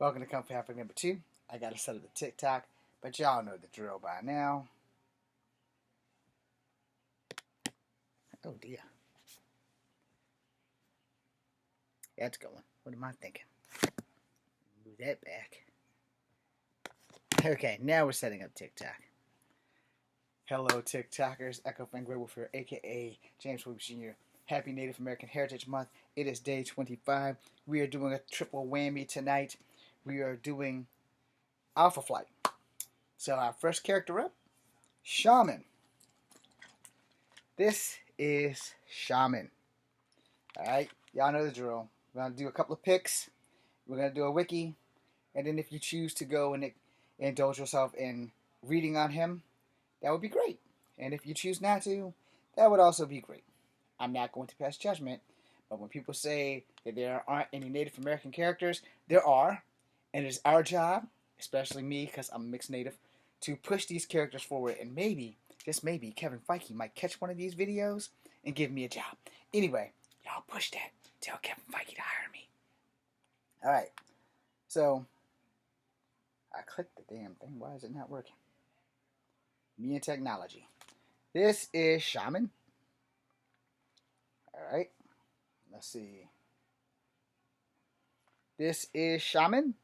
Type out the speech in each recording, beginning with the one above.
Welcome to Comfy Halfway number 2. I got to set up the TikTok, but y'all know the drill by now. Oh dear. That's going. What am I thinking? Move that back. Okay, now we're setting up TikTok. Hello, TikTokers. Echo Fangray Wolfer, aka James Williams Jr. Happy Native American Heritage Month. It is day 25. We are doing a triple whammy tonight. We are doing Alpha Flight. So our first character up, Shaman. This is Shaman. Alright, y'all know the drill. We're going to do a couple of picks. We're going to do a wiki. And then if you choose to go and indulge yourself in reading on him, that would be great. And if you choose not to, that would also be great. I'm not going to pass judgment, but when people say that there aren't any Native American characters, there are. And it is our job, especially me because I'm a mixed Native, to push these characters forward. And maybe, just maybe, Kevin Feige might catch one of these videos and give me a job. Anyway, y'all push that. Tell Kevin Feige to hire me. Alright, so I clicked the damn thing. Why is it not working? Me and technology. This is Shaman. Alright, let's see. This is Shaman.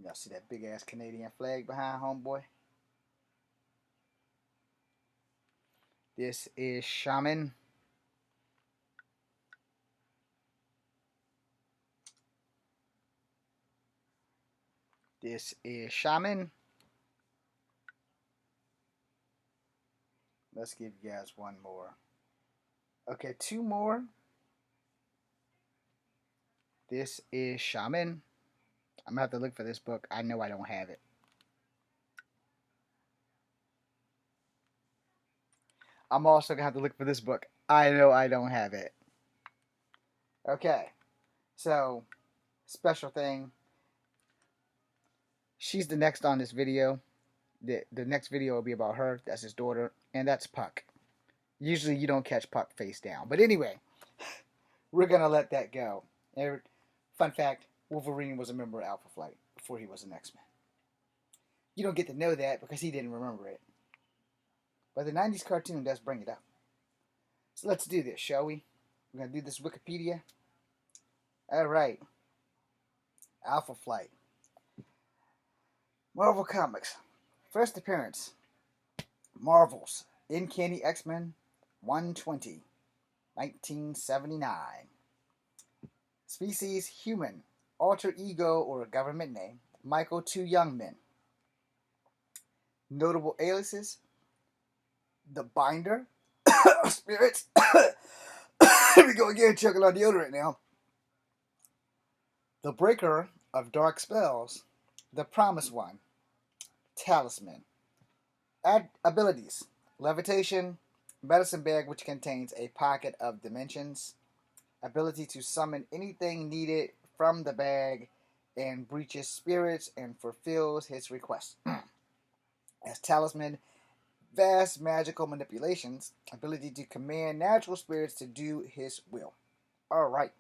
Y'all see that big ass Canadian flag behind homeboy? This is Shaman. This is Shaman. Let's give you guys one more. Okay, two more. This is Shaman. I'm going to have to look for this book. I know I don't have it. I'm also going to have to look for this book. I know I don't have it. Okay. So, special thing. She's the next on this video. The next video will be about her. That's his daughter. And that's Puck. Usually you don't catch Puck face down. But anyway, we're going to let that go. Fun fact, Wolverine was a member of Alpha Flight before he was an X-Men. You don't get to know that because he didn't remember it. But the 90s cartoon does bring it up. So let's do this, shall we? We're going to do this Wikipedia. Alright. Alpha Flight. Marvel Comics. First appearance. Marvel's Uncanny X-Men 120. 1979. Species human. Alter ego or government name. Micheal Twoyoungmen. Notable aliases. The Binder. Spirits. Here we go again, choking on deodorant now. The Breaker of Dark Spells. The Promised One. Talisman. Abilities. Levitation. Medicine bag which contains a pocket of dimensions. Ability to summon anything needed from the bag and breaches spirits and fulfills his requests. As Talisman, vast magical manipulations. Ability to command natural spirits to do his will. Alright.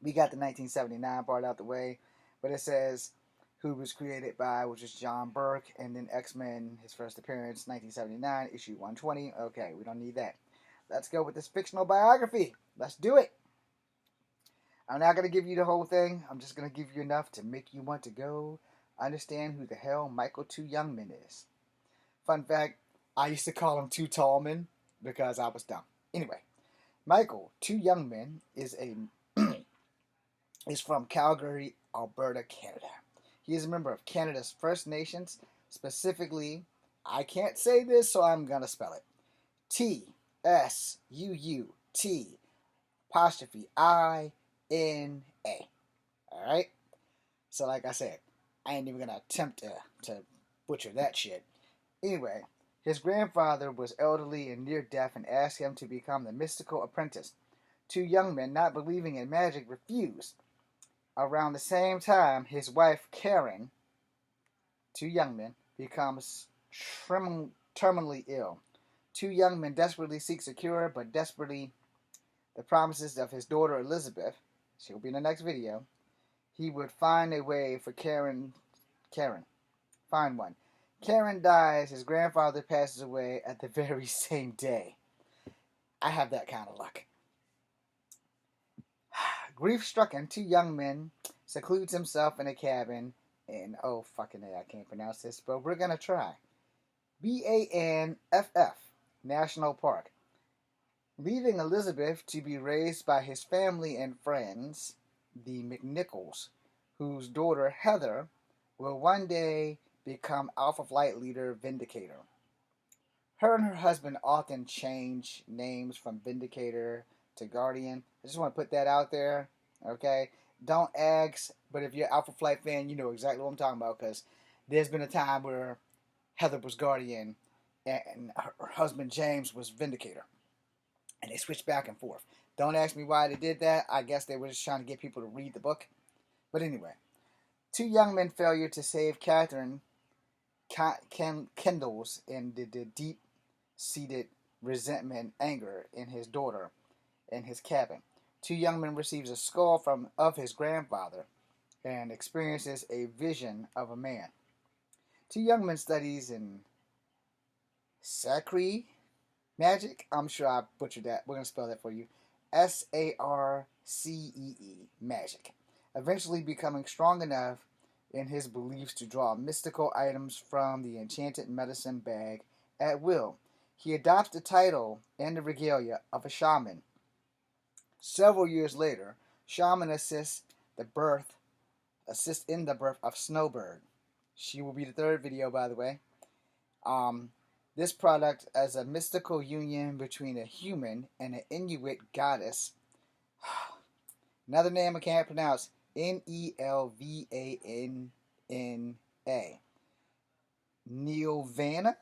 We got the 1979 part out the way, but it says who was created by, which is John Burke, and then X-Men, his first appearance, 1979, issue 120. Okay, we don't need that. Let's go with this fictional biography. Let's do it. I'm not going to give you the whole thing. I'm just going to give you enough to make you want to go understand who the hell Micheal Twoyoungmen is. Fun fact, I used to call him Twoyoungmen because I was dumb. Anyway, Micheal Twoyoungmen is from Calgary, Alberta, Canada. He is a member of Canada's First Nations, specifically, I can't say this, so I'm going to spell it. TSUUT''INA. Alright? So like I said, I ain't even going to attempt to butcher that shit. Anyway, his grandfather was elderly and near death and asked him to become the mystical apprentice. Twoyoungmen, not believing in magic, refused. Around the same time, his wife, Karen Twoyoungmen, becomes terminally ill. Twoyoungmen desperately seeks a cure, but desperately the promises of his daughter Elizabeth, she'll be in the next video, he would find a way for Karen, find one. Karen dies, his grandfather passes away at the very same day. I have that kind of luck. Grief-stricken, Twoyoungmen secludes himself in a cabin in, oh fucking A, I can't pronounce this, but we're gonna try. Banff National Park. Leaving Elizabeth to be raised by his family and friends, the McNichols, whose daughter Heather will one day become Alpha Flight leader Vindicator. Her and her husband often change names from Vindicator to Guardian. I just want to put that out there, okay? Don't ask, but if you're an Alpha Flight fan, you know exactly what I'm talking about, because there's been a time where Heather was Guardian and her husband James was Vindicator. And they switched back and forth. Don't ask me why they did that. I guess they were just trying to get people to read the book. But anyway, Twoyoungmen failure to save Catherine kindles in the deep-seated resentment, anger in his daughter in his cabin. Twoyoungmen receives a skull of his grandfather and experiences a vision of a man. Twoyoungmen studies in Sacree magic. I'm sure I butchered that. We're going to spell that for you. Sarcee, magic. Eventually becoming strong enough in his beliefs to draw mystical items from the enchanted medicine bag at will. He adopts the title and the regalia of a shaman. Several years later, Shaman assists in the birth of Snowbird. She will be the third video, by the way. This product as a mystical union between a human and an Inuit goddess. Another name I can't pronounce. Nelvanna. Neilvanna.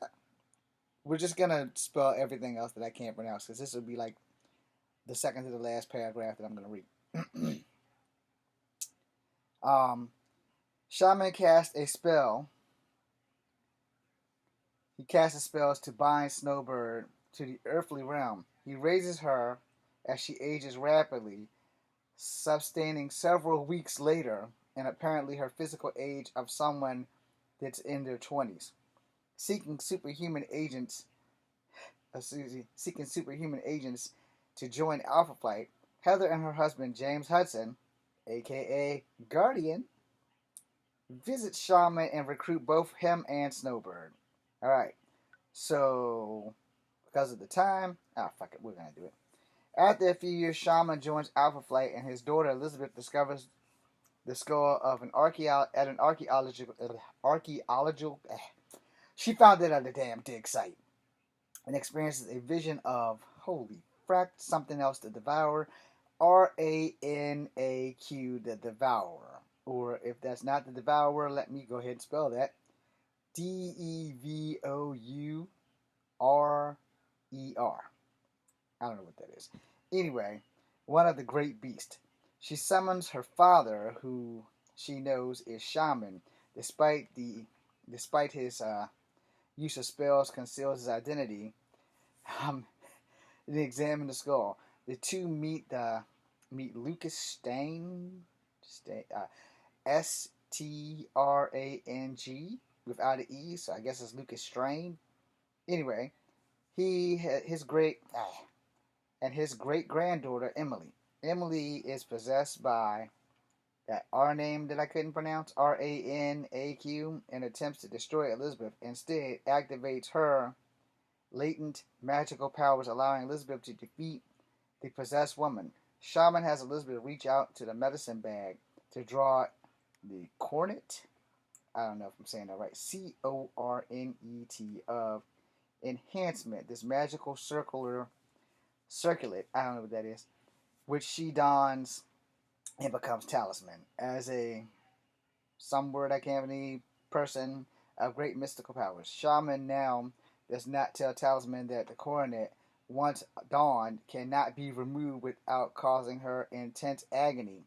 We're just gonna spell everything else that I can't pronounce, because this will be like the second to the last paragraph that I'm gonna read. Shaman casts a spell. He casts spells to bind Snowbird to the earthly realm. He raises her as she ages rapidly, sustaining several weeks later, and apparently her physical age of someone that's in their 20s. Seeking superhuman agents to join Alpha Flight, Heather and her husband James Hudson, aka Guardian, visit Shaman and recruit both him and Snowbird. Alright, so because of the time, fuck it, we're gonna do it. After a few years, Shaman joins Alpha Flight, and his daughter Elizabeth discovers the skull of an archaeological. She found it at a damn dig site, and experiences a vision of holy frack, something else to devour. Ranaq, the Devourer, or if that's not the Devourer, let me go ahead and spell that. Devour. I don't know what that is. Anyway, one of the great beasts. She summons her father, who she knows is Shaman, despite his use of spells conceals his identity. They examine the skull. The two meet Lucas Strang, Strang, without an E, so I guess it's Lucas Strain. Anyway, his great granddaughter Emily. Emily is possessed by that R name that I couldn't pronounce, Ranaq, and attempts to destroy Elizabeth. Instead, activates her latent magical powers, allowing Elizabeth to defeat the possessed woman. Shaman has Elizabeth reach out to the medicine bag to draw the cornet. I don't know if I'm saying that right. Cornet of enhancement. This magical circular circlet, I don't know what that is, which she dons and becomes Talisman. As some word I can't any person of great mystical powers. Shaman now does not tell Talisman that the coronet, once donned, cannot be removed without causing her intense agony.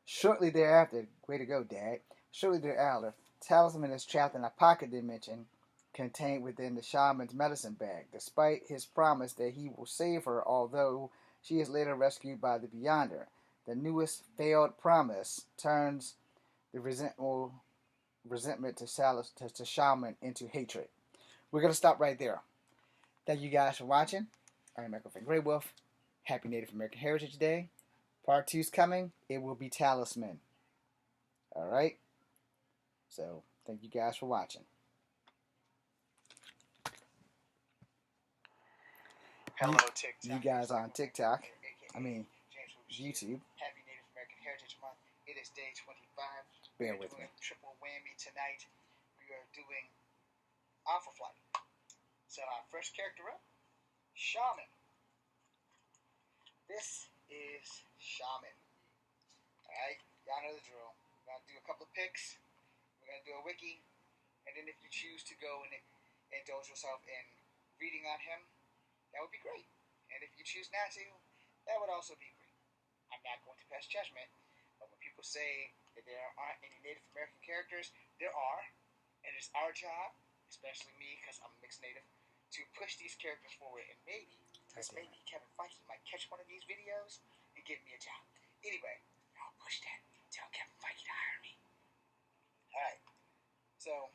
Shortly thereafter, way to go, Dad. Shortly thereafter, Talisman is trapped in a pocket dimension contained within the shaman's medicine bag, despite his promise that he will save her, although she is later rescued by the Beyonder. The newest failed promise turns the resentment to Shaman into hatred. We're going to stop right there. Thank you guys for watching. I'm Michael from Grey Wolf. Happy Native American Heritage Day. Part 2 is coming. It will be Talisman. Alright? So, thank you guys for watching. Hello, TikTok. You guys on TikTok. YouTube. Happy Native American Heritage Month. It is day 25. Bear with me. Triple whammy tonight. We are doing Alpha Flight. So our first character up, Shaman. This is Shaman. Alright, y'all know the drill. We're going to do a couple of picks. We're going to do a wiki. And then if you choose to go and indulge yourself in reading on him, that would be great. And if you choose not to, that would also be great. I'm not going to pass judgment, but when people say that there aren't any Native American characters, there are. And it's our job, especially me, because I'm a mixed Native, to push these characters forward. And maybe, just maybe, Kevin Feige might catch one of these videos and give me a job. Anyway, I'll push that. Tell Kevin Feige to hire me. Alright, so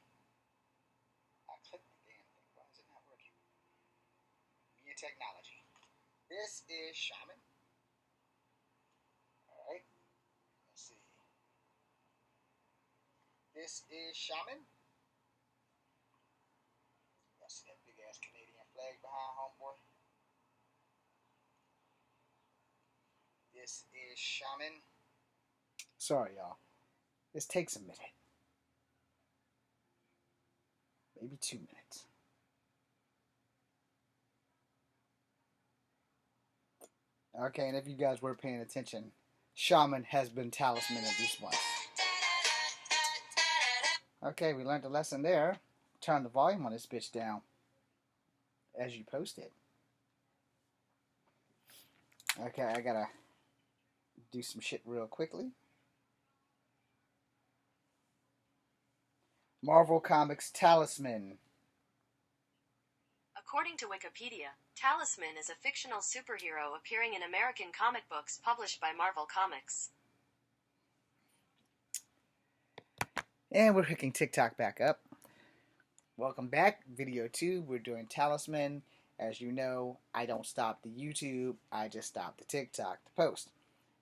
I clicked the damn thing. Why is it not working? Media technology. This is Shaman. Alright, let's see. This is Shaman. Y'all see that big ass Canadian flag behind homeboy? This is Shaman. Sorry, y'all. This takes a minute. Maybe 2 minutes. Okay, and if you guys were paying attention, Shaman has been Talisman of this one. Okay, we learned a lesson there. Turn the volume on this bitch down as you post it. Okay, I gotta do some shit real quickly. Marvel Comics Talisman. According to Wikipedia, Talisman is a fictional superhero appearing in American comic books published by Marvel Comics. And we're hooking TikTok back up. Welcome back. Video 2. We're doing Talisman. As you know, I don't stop the YouTube. I just stop the TikTok to post.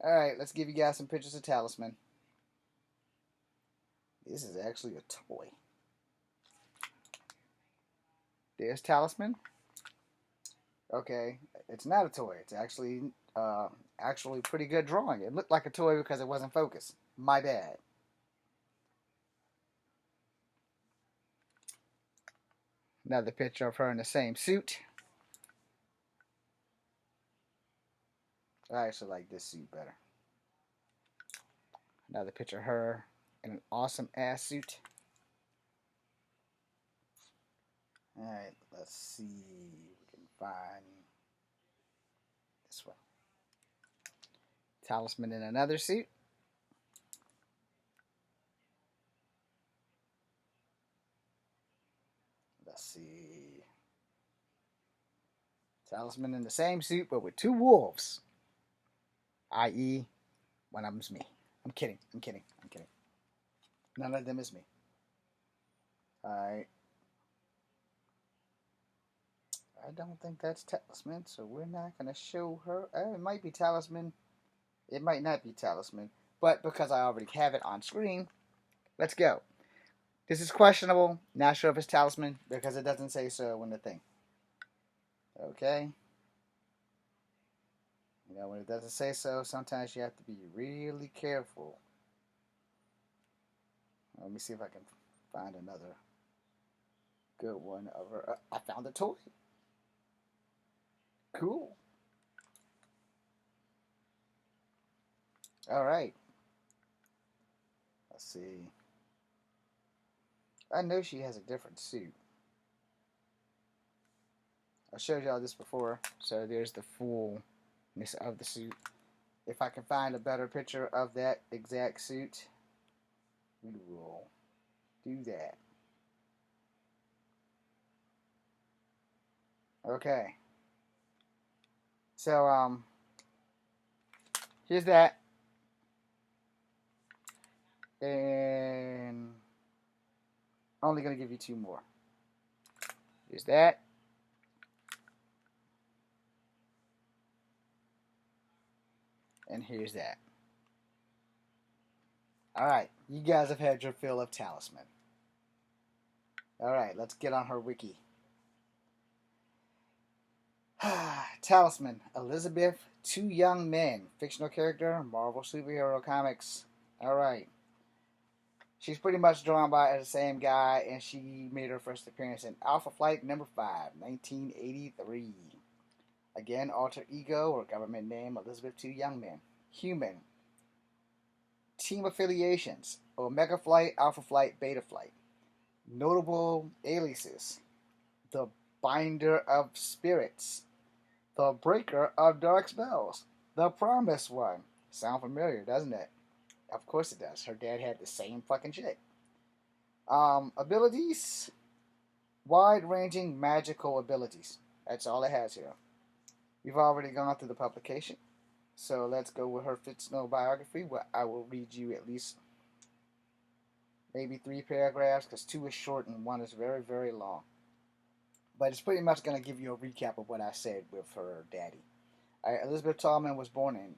Alright, let's give you guys some pictures of Talisman. This is actually a toy. There's Talisman. Okay, it's not a toy. It's actually pretty good drawing. It looked like a toy because it wasn't focused. My bad. Another picture of her in the same suit. I actually like this suit better. Another picture of her in an awesome ass suit. Alright, let's see if we can find this one. Talisman in another suit. Let's see. Talisman in the same suit but with 2 wolves. I.e., one of them's me. I'm kidding. None of them is me. Alright. I don't think that's Talisman, so we're not going to show her. It might be Talisman. It might not be Talisman. But because I already have it on screen, let's go. This is questionable. Not sure if it's Talisman because it doesn't say so in the thing. Okay. You know, when it doesn't say so, sometimes you have to be really careful. Let me see if I can find another good one of her. I found a toy. Cool. Alright. Let's see. I know she has a different suit. I showed y'all this before, so there's the fullness of the suit. If I can find a better picture of that exact suit, we will do that. Okay. So, here's that. And I'm only going to give you two more. Here's that. And here's that. Alright, you guys have had your fill of Talisman. Alright, let's get on her wiki. Talisman, Elizabeth, Twoyoungmen, fictional character, Marvel superhero comics. Alright. She's pretty much drawn by the same guy, and she made her first appearance in Alpha Flight number 5, 1983. Again, alter ego or government name, Elizabeth Twoyoungmen. Human. Team affiliations, Omega Flight, Alpha Flight, Beta Flight. Notable aliases, the Binder of Spirits, the Breaker of Dark Spells, the Promised One. Sound familiar, doesn't it? Of course it does. Her dad had the same fucking shit. Abilities, wide-ranging magical abilities. That's all it has here. We've already gone through the publication, so let's go with her fictional biography, where I will read you at least maybe 3 paragraphs, because 2 is short and 1 is very, very long. But it's pretty much going to give you a recap of what I said with her daddy. Elizabeth Tallman was born in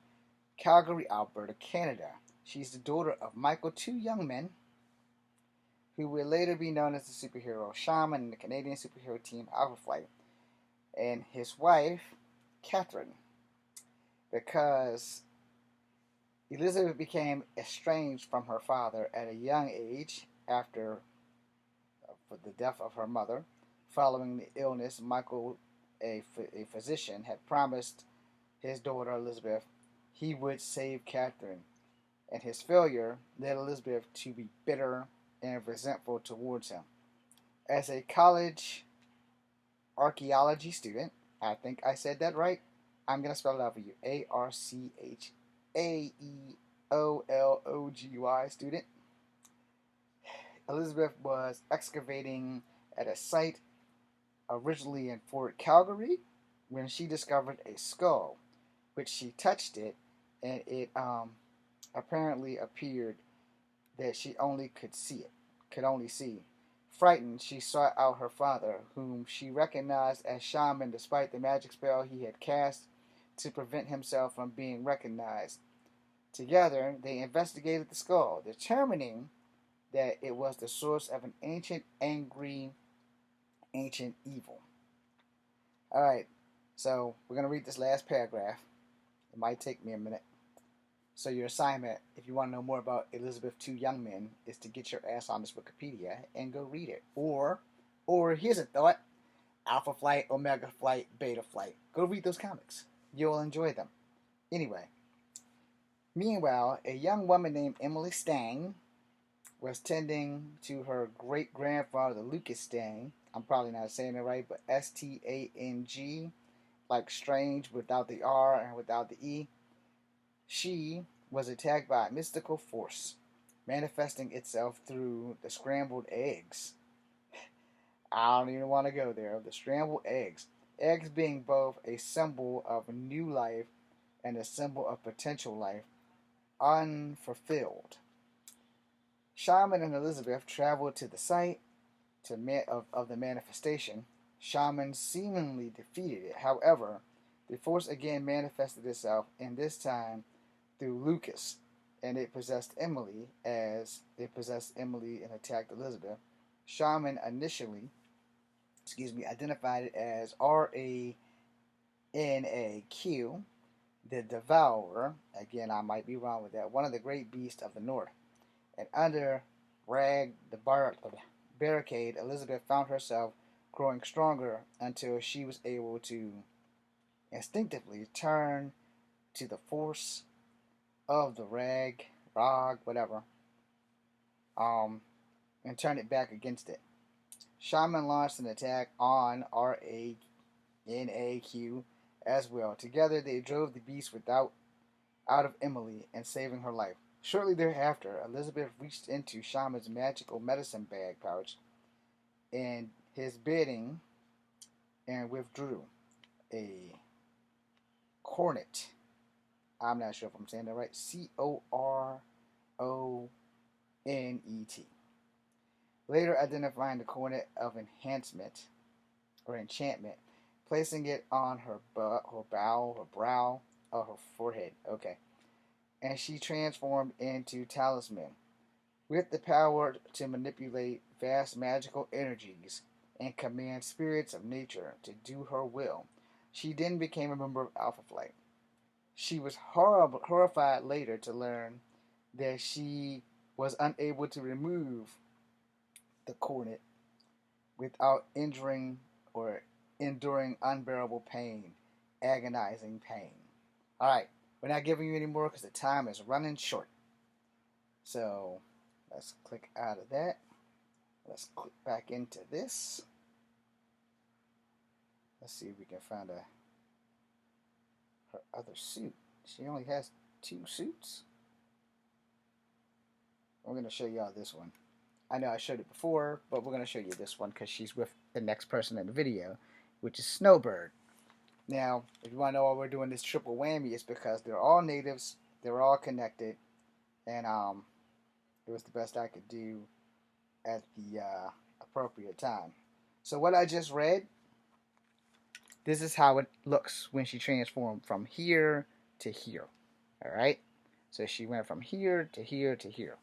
Calgary, Alberta, Canada. She's the daughter of Micheal Twoyoungmen, who will later be known as the superhero Shaman in the Canadian superhero team Alpha Flight, and his wife, Catherine. Because Elizabeth became estranged from her father at a young age after the death of her mother. Following the illness, Micheal, a physician, had promised his daughter Elizabeth he would save Catherine, and his failure led Elizabeth to be bitter and resentful towards him. As a college archaeology student, I think I said that right. I'm going to spell it out for you. Archaeology student. Elizabeth was excavating at a site originally in Fort Calgary when she discovered a skull, which she touched it, and it apparently appeared that she only could only see. Frightened, she sought out her father, whom she recognized as Shaman despite the magic spell he had cast to prevent himself from being recognized. Together, they investigated the skull, determining that it was the source of an ancient, angry, ancient evil. Alright, so we're going to read this last paragraph. It might take me a minute. So your assignment, if you want to know more about Elizabeth Twoyoungmen, is to get your ass on this Wikipedia and go read it. Or here's a thought, Alpha Flight, Omega Flight, Beta Flight. Go read those comics. You'll enjoy them. Anyway, meanwhile, a young woman named Emily Stang was tending to her great-grandfather, Lucas Stang. I'm probably not saying it right, but S-T-A-N-G, like strange without the R and without the E. She was attacked by a mystical force, manifesting itself through the scrambled eggs. I don't even want to go there. The scrambled eggs. Eggs being both a symbol of new life and a symbol of potential life unfulfilled. Shaman and Elizabeth traveled to the site of the manifestation. Shaman seemingly defeated it. However, the force again manifested itself, and this time through Lucas, and it possessed Emily and attacked Elizabeth. Shaman initially, identified it as RANAQ, the Devourer. Again, I might be wrong with that. One of the great beasts of the north. And under the barricade, Elizabeth found herself growing stronger until she was able to instinctively turn to the force of the whatever, and turn it back against it. Shaman launched an attack on RANAQ as well. Together, they drove the beast out of Emily and saving her life. Shortly thereafter, Elizabeth reached into Shaman's magical medicine bag pouch and his bidding and withdrew a cornet. I'm not sure if I'm saying that right. CORONET. ET. Later identifying the coordinate of enchantment, placing it on her brow, or her forehead. Okay. And she transformed into Talisman, with the power to manipulate vast magical energies and command spirits of nature to do her will. She then became a member of Alpha Flight. She was horrified later to learn that she was unable to remove the coordinate without injuring or enduring unbearable pain, agonizing pain. All right, we're not giving you any more because the time is running short. So let's click out of that. Let's click back into this. Let's see if we can find her other suit. She only has 2 suits. We're going to show y'all this one. I know I showed it before, but we're going to show you this one because she's with the next person in the video, which is Snowbird. Now, if you want to know why we're doing this triple whammy, it's because they're all natives, they're all connected, and it was the best I could do at the appropriate time. So what I just read, this is how it looks when she transformed from here to here. Alright? So she went from here to here to here.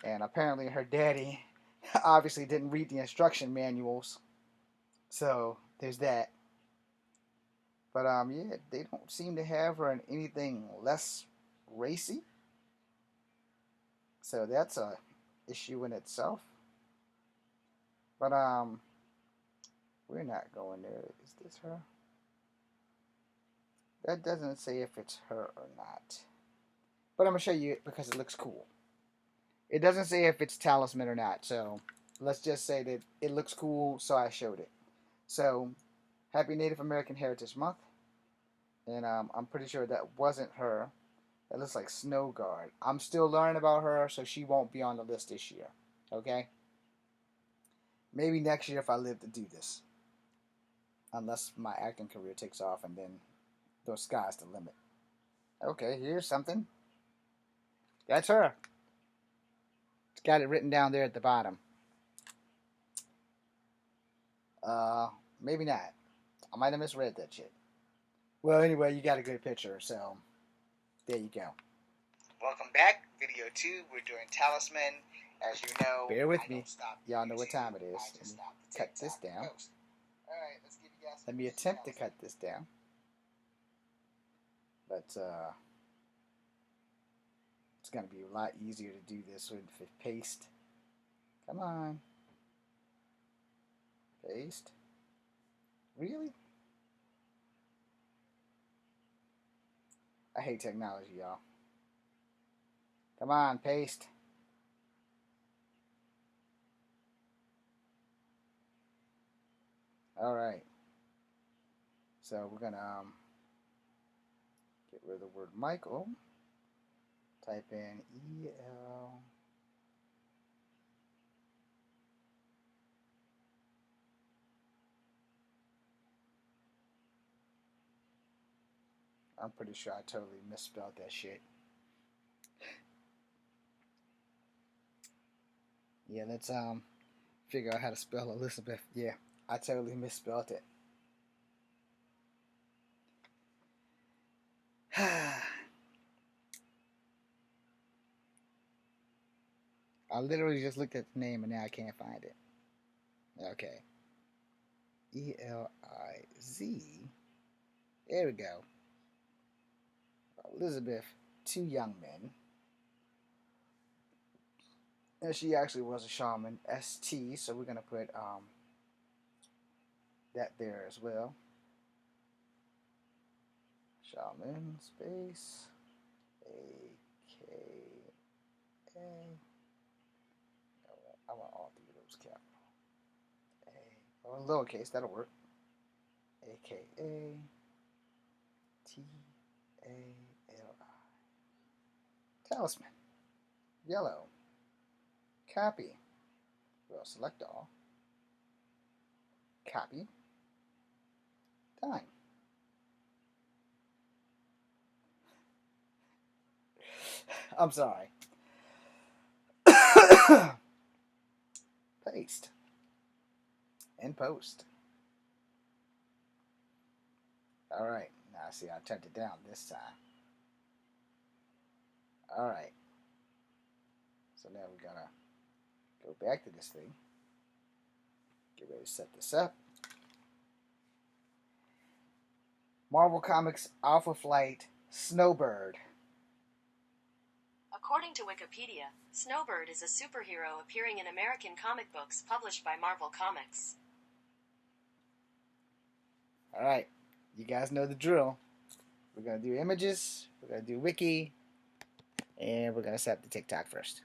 And apparently her daddy obviously didn't read the instruction manuals. So there's that. But yeah, they don't seem to have her in anything less racy. So that's a issue in itself. But we're not going there. Is this her? That doesn't say if it's her or not. But I'm gonna show you it because it looks cool. It doesn't say if it's Talisman or not, so let's just say that it looks cool, so I showed it. So, happy Native American Heritage Month. And I'm pretty sure that wasn't her. That looks like Snowguard. I'm still learning about her, so she won't be on the list this year. Okay? Maybe next year if I live to do this. Unless my acting career takes off and then the sky's the limit. Okay, here's something. That's her. It's got it written down there at the bottom. Maybe not. I might have misread that shit. Well, anyway, you got a good picture, so there you go. Welcome back. Video 2. We're doing Talisman. As you know, bear with me. Y'all know what time it is. Let me cut this down. Alright, let's give you guys. Let me attempt to cut this down. But it's gonna be a lot easier to do this with paste. Come on. Paste. Really? I hate technology, y'all. Come on, paste. Alright. So we're gonna get rid of the word Micheal. Type in E-L. I'm pretty sure I totally misspelled that shit. Yeah, let's figure out how to spell Elizabeth. Yeah, I totally misspelled it. I literally just looked at the name and now I can't find it. Okay. E-L-I-Z. There we go. Elizabeth Twoyoungmen. And she actually was a shaman, ST, so we're gonna put that there as well. Shaman space A-K-A. I want all 3 of those capital. Or lowercase, that'll work. A-K-A T-A-L-I. Talisman. Yellow. Copy. Well, select all. Copy. Done. I'm sorry. Paste. And post. Alright. Now see, I turned it down this time. Alright. So now we're gonna go back to this thing. Get ready to set this up. Marvel Comics Alpha Flight Snowbird. According to Wikipedia, Snowbird is a superhero appearing in American comic books published by Marvel Comics. Alright, you guys know the drill. We're going to do images, we're going to do wiki, and we're going to set up the TikTok first.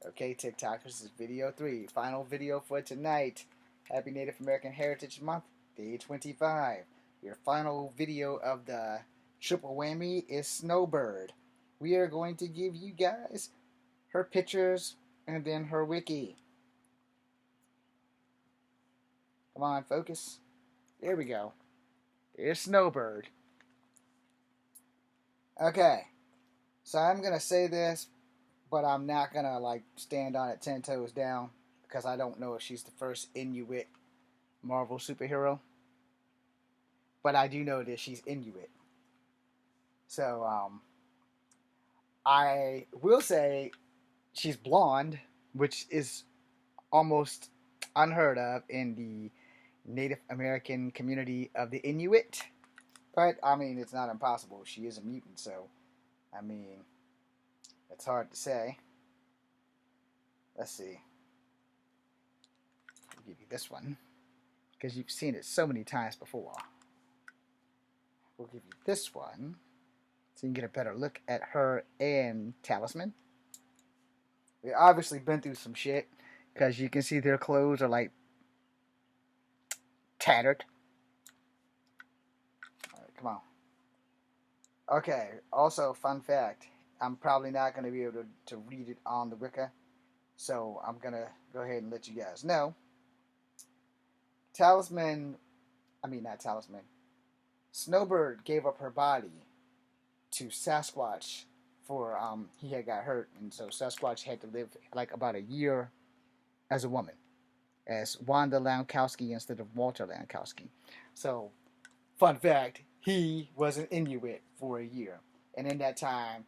Okay, TikTok, this is video 3, final video for tonight. Happy Native American Heritage Month, day 25. Your final video of the triple whammy is Snowbird. We are going to give you guys her pictures and then her wiki. Come on, focus. There we go. There's Snowbird. Okay, so I'm going to say this, but I'm not going to like stand on it 10 toes down because I don't know if she's the first Inuit Marvel superhero. But I do know that she's Inuit. So, I will say she's blonde, which is almost unheard of in the Native American community of the Inuit. But, I mean, it's not impossible. She is a mutant, so, I mean, it's hard to say. Let's see. I'll give you this one, because you've seen it so many times before. We'll give you this one, so you can get a better look at her and Talisman. We've obviously been through some shit, because you can see their clothes are, like, tattered. Alright, come on. Okay, also, fun fact. I'm probably not going to be able to read it on the Wicca, so I'm going to go ahead and let you guys know. Snowbird gave up her body to Sasquatch for, he had got hurt, and so Sasquatch had to live like about a year as a woman, as Wanda Lankowski instead of Walter Lankowski. So, fun fact, he was an Inuit for a year, and in that time,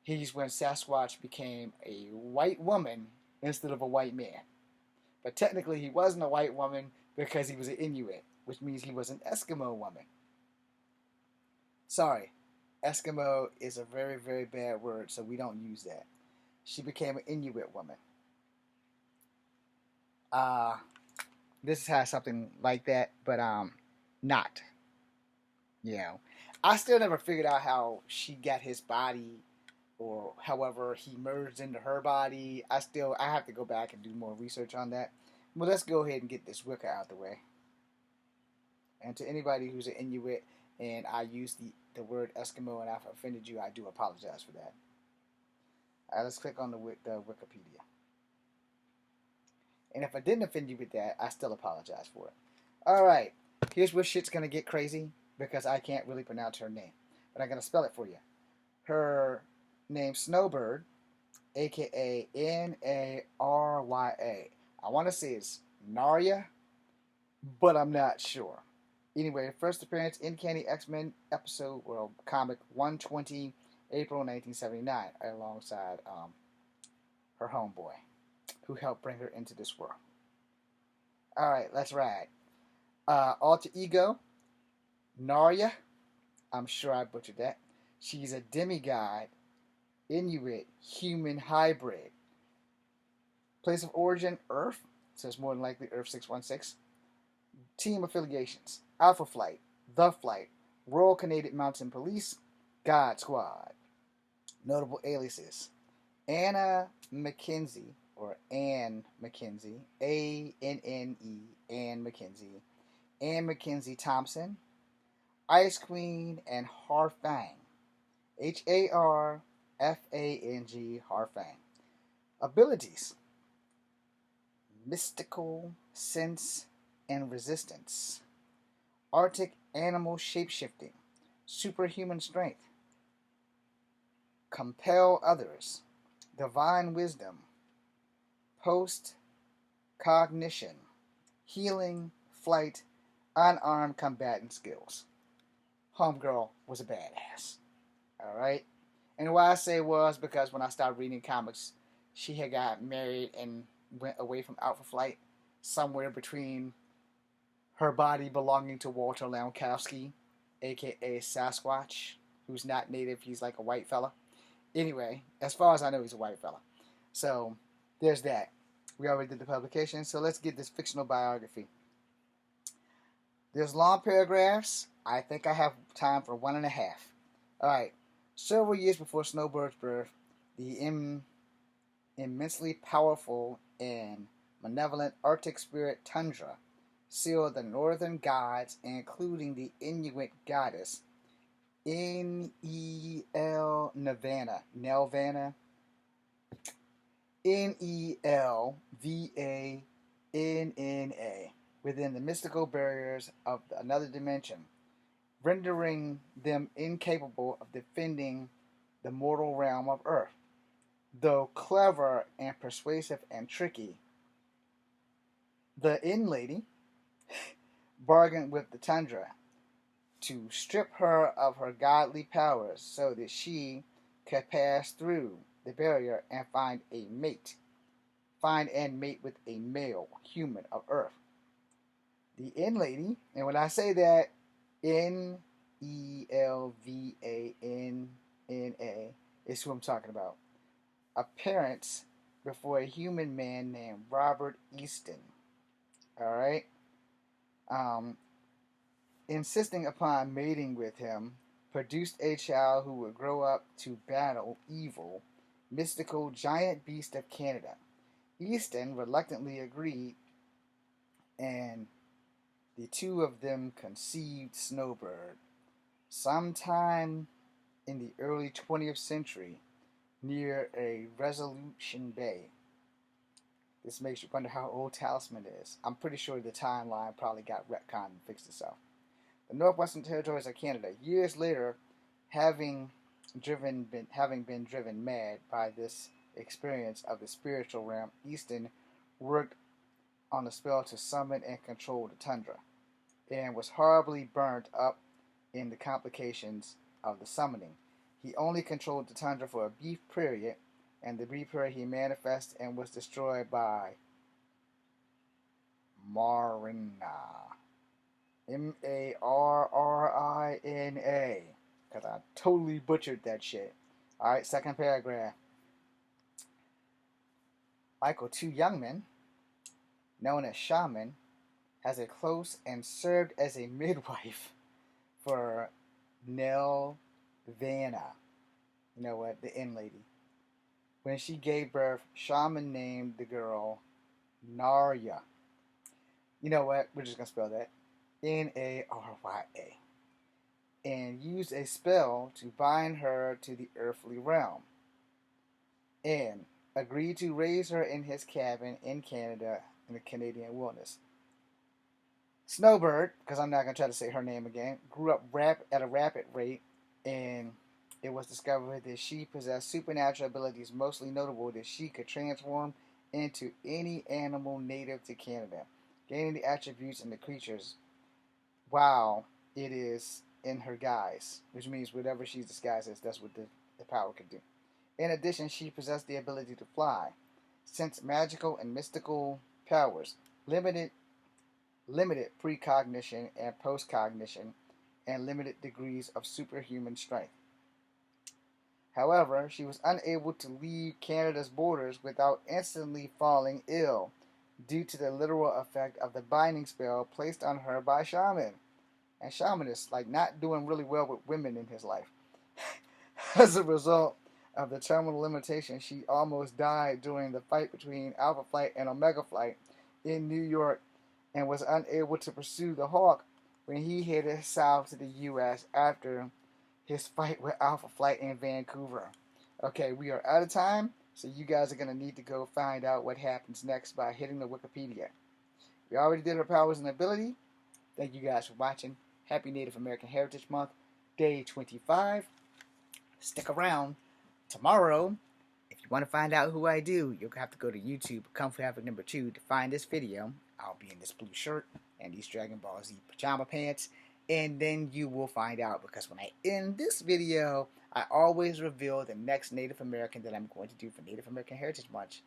he's when Sasquatch became a white woman instead of a white man. But technically, he wasn't a white woman because he was an Inuit, which means he was an Eskimo woman. Sorry, Eskimo is a very, very bad word, so we don't use that. She became an Inuit woman. This has something like that, but not. You know, I still never figured out how she got his body, or however he merged into her body. I have to go back and do more research on that. Well, let's go ahead and get this Wicca out the way. And to anybody who's an Inuit and I used the word Eskimo and I've offended you, I do apologize for that. Alright, let's click on the Wikipedia. And if I didn't offend you with that, I still apologize for it. Alright, here's where shit's gonna get crazy because I can't really pronounce her name. But I'm gonna spell it for you. Her name's Snowbird, aka Narya. I want to say it's Narya, but I'm not sure. Anyway, first appearance in Uncanny X-Men episode, well, comic 120, April 1979, alongside her homeboy, who helped bring her into this world. Alright, let's ride. Alter ego, Narya. I'm sure I butchered that. She's a demigod, Inuit, human hybrid. Place of origin, Earth. Says more than likely Earth 616. Team affiliations, Alpha Flight, The Flight, Royal Canadian Mounted Police, God Squad. Notable aliases, Anna McKenzie, or Anne McKenzie, A-N-N-E, Anne McKenzie, Anne McKenzie Thompson, Ice Queen, and Harfang, H-A-R-F-A-N-G, Harfang. Abilities, mystical sense and resistance, Arctic animal shapeshifting, superhuman strength, compel others, divine wisdom, post-cognition, healing, flight, unarmed combatant skills. Homegirl was a badass. Alright? And why I say was because when I started reading comics, she had got married and went away from Alpha Flight somewhere between her body belonging to Walter Lankowski, aka Sasquatch, who's not native, he's like a white fella. Anyway, as far as I know, he's a white fella. So, there's that. We already did the publication, so let's get this fictional biography. There's long paragraphs. I think I have time for 1.5. Alright. Several years before Snowbird's birth, the immensely powerful and malevolent Arctic spirit Tundra sealed the northern gods, including the Inuit goddess Nelvana, Nelvanna, within the mystical barriers of another dimension, rendering them incapable of defending the mortal realm of Earth. Though clever and persuasive and tricky, the Inn Lady bargained with the Tundra to strip her of her godly powers so that she could pass through the barrier and find and mate with a male human of Earth. The Inn Lady, and when I say that, Nelvanna is who I'm talking about. Appearance before a human man named Robert Easton. Alright? Insisting upon mating with him, produced a child who would grow up to battle evil, mystical giant beast of Canada. Easton reluctantly agreed, and the two of them conceived Snowbird sometime in the early 20th century near a Resolution Bay. This makes you wonder how old Talisman is. I'm pretty sure the timeline probably got retconned and fixed itself. The Northwestern Territories of Canada. Years later, having been driven mad by this experience of the spiritual realm, Easton worked on a spell to summon and control the Tundra, and was horribly burnt up in the complications of the summoning. He only controlled the Tundra for a brief period, and the brief period he manifested and was destroyed by Marina. Marrina. Because I totally butchered that shit. Alright, second paragraph. Micheal Twoyoungmen, known as Shaman, has a close and served as a midwife for Nelvana. You know what? The Inn Lady. When she gave birth, Shaman named the girl Narya. You know what? We're just going to spell that. Narya. And used a spell to bind her to the earthly realm. And agreed to raise her in his cabin in Canada, in the Canadian wilderness. Snowbird, because I'm not going to try to say her name again, grew up at a rapid rate, and it was discovered that she possessed supernatural abilities, mostly notable that she could transform into any animal native to Canada, gaining the attributes and the creatures while it is in her guise, which means whatever she's disguised as, that's what the power could do. In addition, she possessed the ability to fly, since magical and mystical powers limited precognition and postcognition, and limited degrees of superhuman strength. However, she was unable to leave Canada's borders without instantly falling ill due to the literal effect of the binding spell placed on her by Shaman. And Shaman is like not doing really well with women in his life. As a result of the terminal limitation, she almost died during the fight between Alpha Flight and Omega Flight in New York, and was unable to pursue the Hawk when he headed south to the U.S. after his fight with Alpha Flight in Vancouver. Okay, we are out of time, so you guys are going to need to go find out what happens next by hitting the Wikipedia. We already did our powers and ability. Thank you guys for watching. Happy Native American Heritage Month, Day 25. Stick around. Tomorrow, If you want to find out who I do, you'll have to go to YouTube, Kung Fu Havoc number 2, to find this video. I'll be in this blue shirt and these Dragon Ball Z pajama pants, and then you will find out, because when I end this video, I always reveal the next Native American that I'm going to do for Native American Heritage Month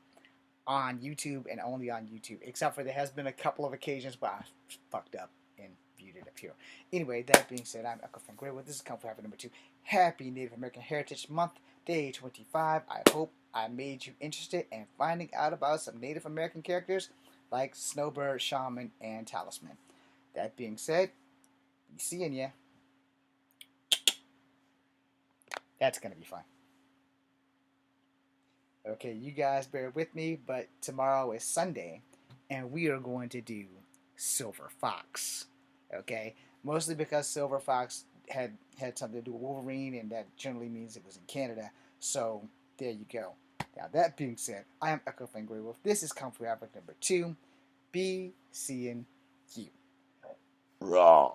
on YouTube, and only on YouTube, except for there has been a couple of occasions where I fucked up and viewed it up here. Anyway, that being said, I'm Echo Fan Grey. This is Kung Fu Havoc number 2. Happy Native American Heritage Month, day 25. I hope I made you interested in finding out about some Native American characters like Snowbird, Shaman, and Talisman. That being said, be seeing ya. That's gonna be fun. Okay, you guys bear with me, but tomorrow is Sunday, and we are going to do Silver Fox. Okay, mostly because Silver Fox had something to do with Wolverine, and that generally means it was in Canada. So there you go. Now that being said, I am Echo Fan Grey Wolf. This is Kung Fu Havoc number 2. Be seeing you. Raw.